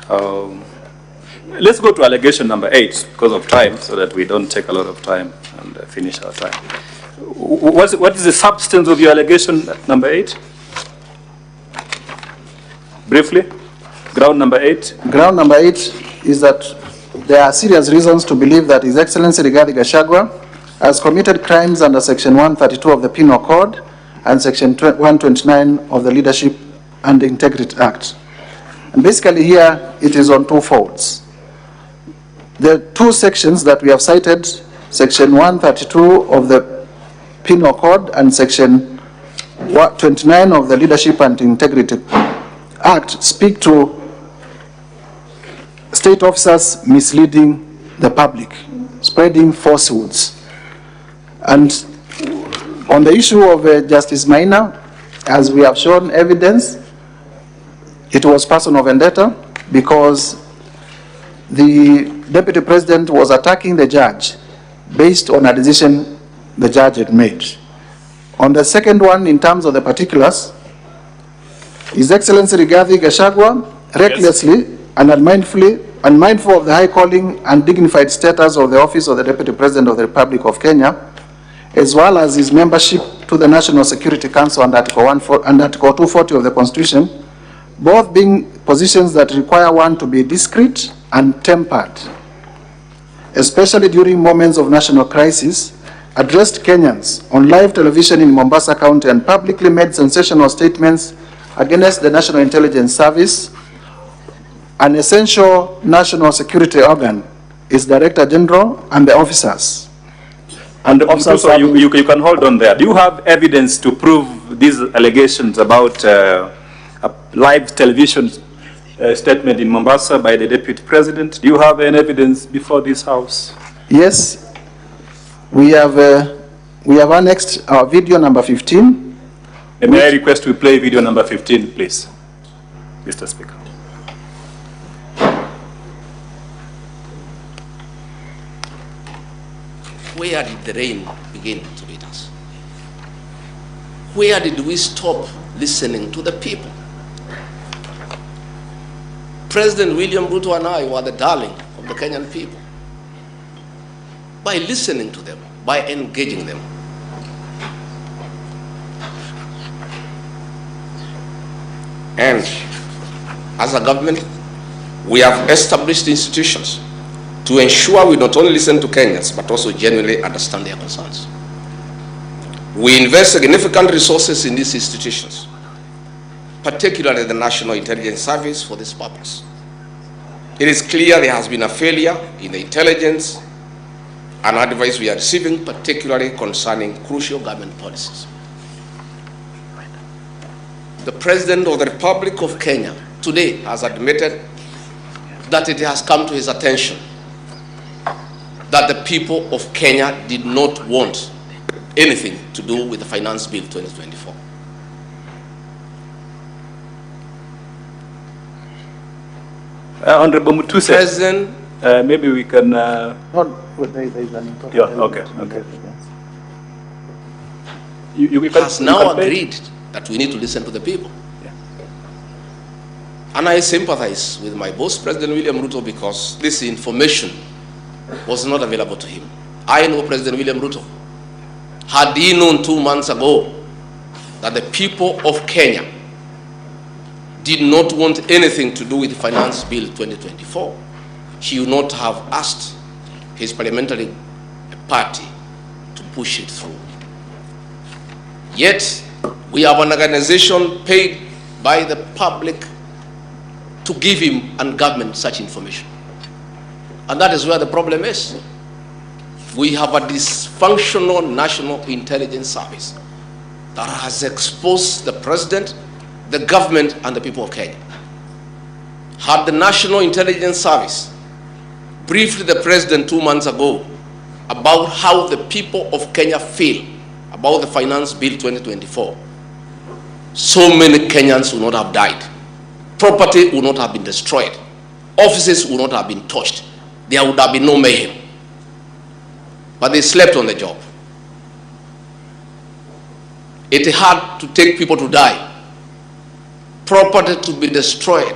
Let's go to allegation number 8 because of time, so that we don't take a lot of time and finish our time. What is the substance of your allegation number 8? Briefly, ground number 8. Ground number 8 is that there are serious reasons to believe that His Excellency Rigathi Gachagua has committed crimes under Section 132 of the Penal Code and Section 129 of the Leadership and Integrity Act. And basically here, it is on two folds. The two sections that we have cited, Section 132 of the Penal Code and Section 29 of the Leadership and Integrity Act, speak to state officers misleading the public, spreading falsehoods. And on the issue of Justice Maina, as we have shown evidence, it was personal vendetta because the Deputy President was attacking the judge based on a decision the judge had made. On the second one, in terms of the particulars, His Excellency Rigathi Gachagua recklessly and unmindful of the high calling and dignified status of the office of the Deputy President of the Republic of Kenya, as well as his membership to the National Security Council under Article 240 of the Constitution, both being positions that require one to be discreet and tempered, especially during moments of national crisis, addressed Kenyans on live television in Mombasa County and publicly made sensational statements against the National Intelligence Service, an essential national security organ, its Director General, and the officers. And also, you can hold on there. Do you have evidence to prove these allegations about a live television statement in Mombasa by the Deputy President? Do you have any evidence before this House? Yes, we have annexed our video number 15. May I request we play video number 15, please, Mr. Speaker. Where did the rain begin to beat us? Where did we stop listening to the people? President William Ruto and I were the darling of the Kenyan people. By listening to them, by engaging them. And as a government, we have established institutions to ensure we not only listen to Kenyans, but also genuinely understand their concerns. We invest significant resources in these institutions, particularly the National Intelligence Service, for this purpose. It is clear there has been a failure in the intelligence and advice we are receiving, particularly concerning crucial government policies. The President of the Republic of Kenya today has admitted that it has come to his attention that the people of Kenya did not want anything to do with the Finance Bill 2024. Honorable Mutuse, President, maybe we can... There is an important okay. You has now agreed that we need to listen to the people. Yeah. And I sympathize with my boss, President William Ruto, because this information was not available to him. I know President William Ruto. Had he known 2 months ago that the people of Kenya did not want anything to do with the Finance Bill 2024, he would not have asked his parliamentary party to push it through. Yet, we have an organization paid by the public to give him and government such information. And that is where the problem is. We have a dysfunctional National Intelligence Service that has exposed the President, the government, and the people of Kenya. Had the National Intelligence Service briefed the President 2 months ago about how the people of Kenya feel about the Finance Bill 2024, so many Kenyans would not have died. Property would not have been destroyed. Offices would not have been touched. There would have been no mayhem. But they slept on the job. It had to take people to die, property to be destroyed,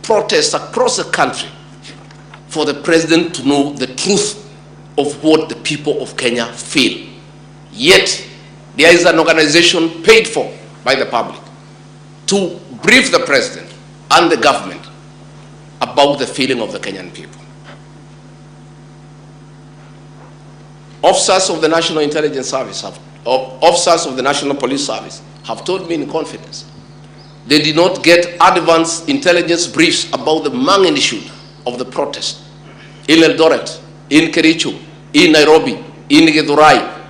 protests across the country for the president to know the truth of what the people of Kenya feel. Yet, there is an organization paid for by the public to brief the president and the government about the feeling of the Kenyan people. Officers of the National Intelligence Service, officers of the National Police Service have told me in confidence they did not get advance intelligence briefs about the magnitude of the protest in Eldoret, in Kericho, in Nairobi, in Githurai,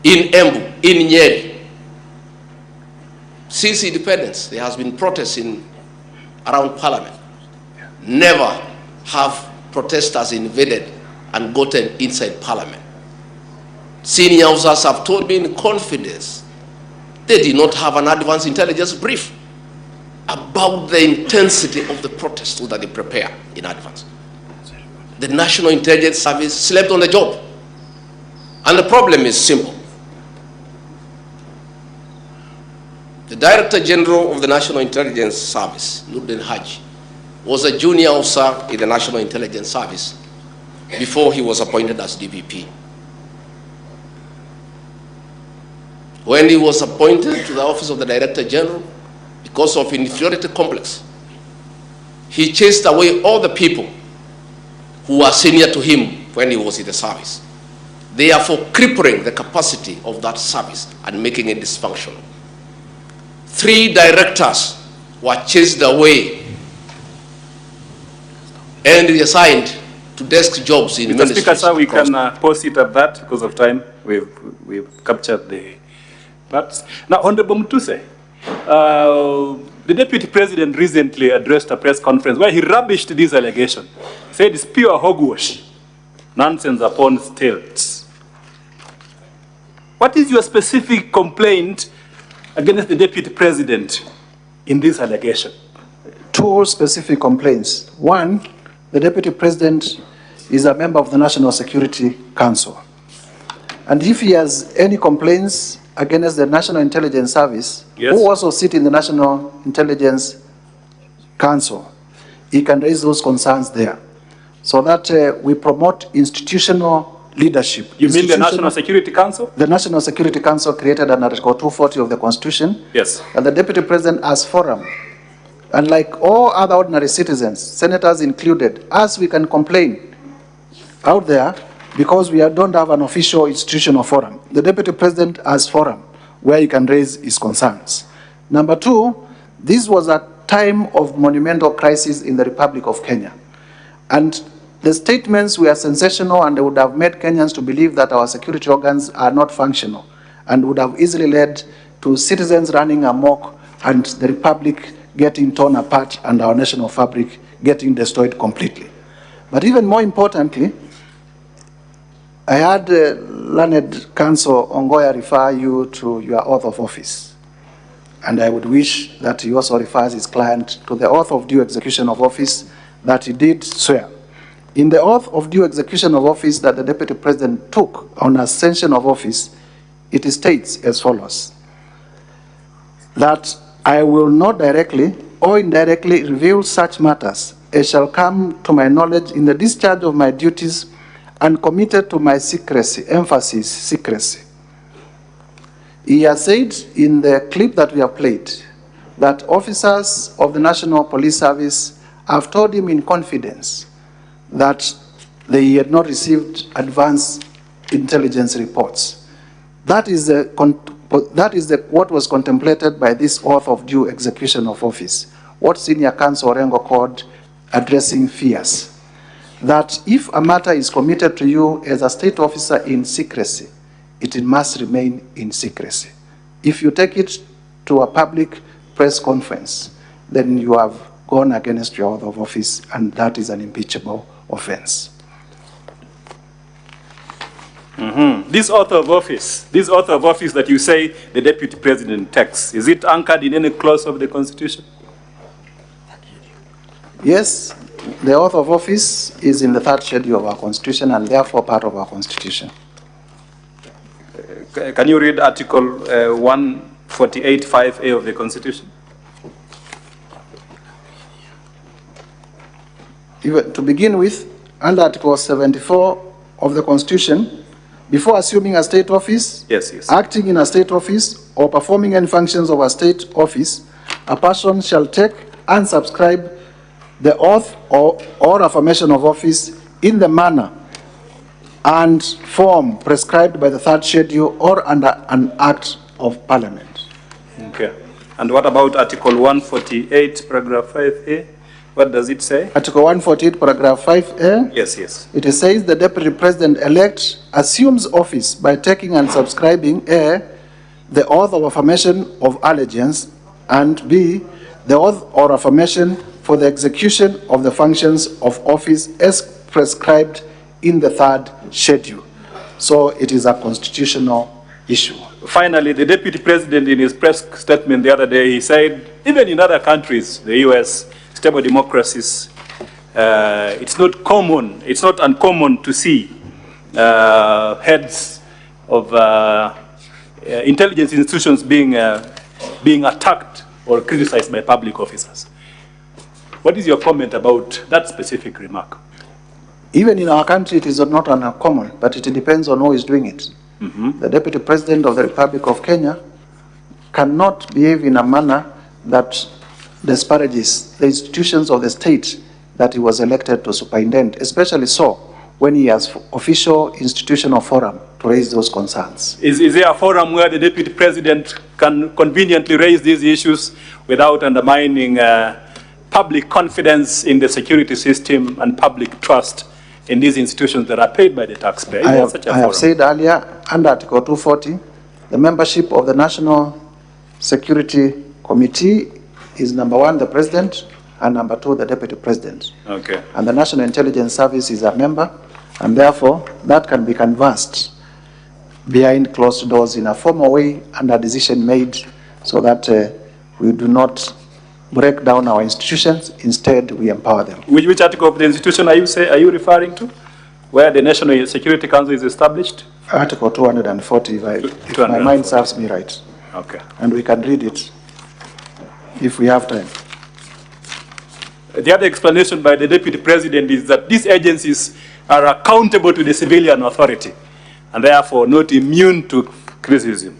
in Embu, in Nyeri. Since independence, there has been protests around Parliament. Never have protesters invaded and gotten inside Parliament. Senior officers have told me in confidence they did not have an advance intelligence brief about the intensity of the protest so that they prepare in advance. The National Intelligence Service slept on the job. And the problem is simple. The Director General of the National Intelligence Service, Nuruddin Haji, was a junior officer in the National Intelligence Service before he was appointed as DVP. When he was appointed to the office of the Director General, because of inferiority complex, he chased away all the people who were senior to him when he was in the service, therefore crippling the capacity of that service and making it dysfunctional. 3 directors were chased away and reassigned to desk jobs in ministries. Mr. Speaker, sir, we can pause it at that because of time. We've captured the parts. Now, Honorable Mutuse, the Deputy President recently addressed a press conference where he rubbished this allegation. He said it's pure hogwash, nonsense upon stilts. What is your specific complaint against the Deputy President in this allegation? 2 specific complaints. 1, the Deputy President is a member of the National Security Council. And if he has any complaints against the National Intelligence Service, yes, who also sit in the National Intelligence Council, he can raise those concerns there. So that we promote institutional leadership. You mean the National Security Council? The National Security Council created under Article 240 of the Constitution. Yes. And the Deputy President as forum. And like all other ordinary citizens, senators included, us, we can complain out there because we don't have an official institutional forum. The Deputy President as forum where he can raise his concerns. Number 2, this was a time of monumental crisis in the Republic of Kenya. And the statements were sensational and they would have made Kenyans to believe that our security organs are not functional and would have easily led to citizens running amok and the Republic getting torn apart and our national fabric getting destroyed completely. But even more importantly, I had learned counsel Ongoya refer you to your oath of office. And I would wish that he also refers his client to the oath of due execution of office that he did swear. In the oath of due execution of office that the Deputy President took on ascension of office, it states as follows, that I will not directly or indirectly reveal such matters as shall come to my knowledge in the discharge of my duties and committed to my secrecy, emphasis, secrecy. He has said in the clip that we have played that officers of the National Police Service have told him in confidence that they had not received advance intelligence reports. That is what was contemplated by this oath of due execution of office, what Senior Counsel Orengo called addressing fears. That if a matter is committed to you as a state officer in secrecy, it must remain in secrecy. If you take it to a public press conference, then you have gone against your oath of office, and that is an impeachable offense. This oath of office that you say the Deputy President takes, is it anchored in any clause of the Constitution? Yes, the oath of office is in the 3rd schedule of our Constitution and therefore part of our Constitution. Can you read Article 148(5)(a) of the Constitution? To begin with, under Article 74 of the Constitution, before assuming a state office, acting in a state office, or performing any functions of a state office, a person shall take and subscribe the oath or affirmation of office in the manner and form prescribed by the third schedule or under an act of parliament. Okay. And what about Article 148, paragraph 5A? What does it say? Article 148, paragraph 5A? Yes. It says the Deputy President-elect assumes office by taking and subscribing A, the oath of affirmation of allegiance, and B, the oath or affirmation for the execution of the functions of office as prescribed in the third schedule. So it is a constitutional issue. Finally, the Deputy President in his press statement the other day, he said, even in other countries, the US, stable democracies, it's not uncommon to see heads of intelligence institutions being attacked or criticized by public officers. What is your comment about that specific remark? Even in our country, it is not uncommon, but it depends on who is doing it. The Deputy President of the Republic of Kenya cannot behave in a manner that disparages the institutions of the state that he was elected to superintend, especially so when he has official institutional forum to raise those concerns. Is there a forum where the Deputy President can conveniently raise these issues without undermining public confidence in the security system and public trust in these institutions that are paid by the taxpayer? I have said earlier, under Article 240, the membership of the National Security Committee is number one, the President, and number two, the Deputy President. Okay. And the National Intelligence Service is a member, and therefore that can be canvassed behind closed doors in a formal way and a decision made so that we do not break down our institutions, instead we empower them. Which article of the institution are you referring to, where the National Security Council is established? Article 240, if my mind serves me right. Okay. And we can read it if we have time. The other explanation by the Deputy President is that these agencies are accountable to the civilian authority and therefore not immune to criticism.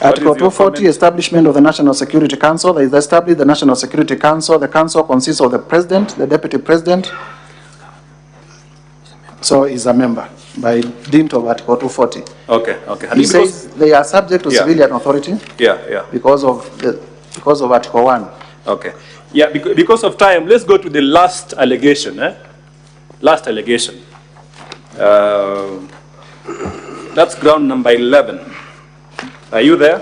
Article 240, establishment of the National Security Council. There is established the National Security Council. The council consists of the President, the Deputy President, so is a member by dint of Article 240. Okay. He says they are subject to civilian authority. Yeah. Because of Article 1. Okay. Yeah, because of time, let's go to the last allegation. Last allegation. That's ground number 11. Are you there?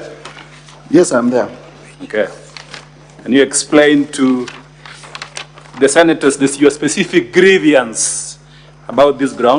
Yes, I'm there. Okay. Can you explain to the senators your specific grievance about this ground?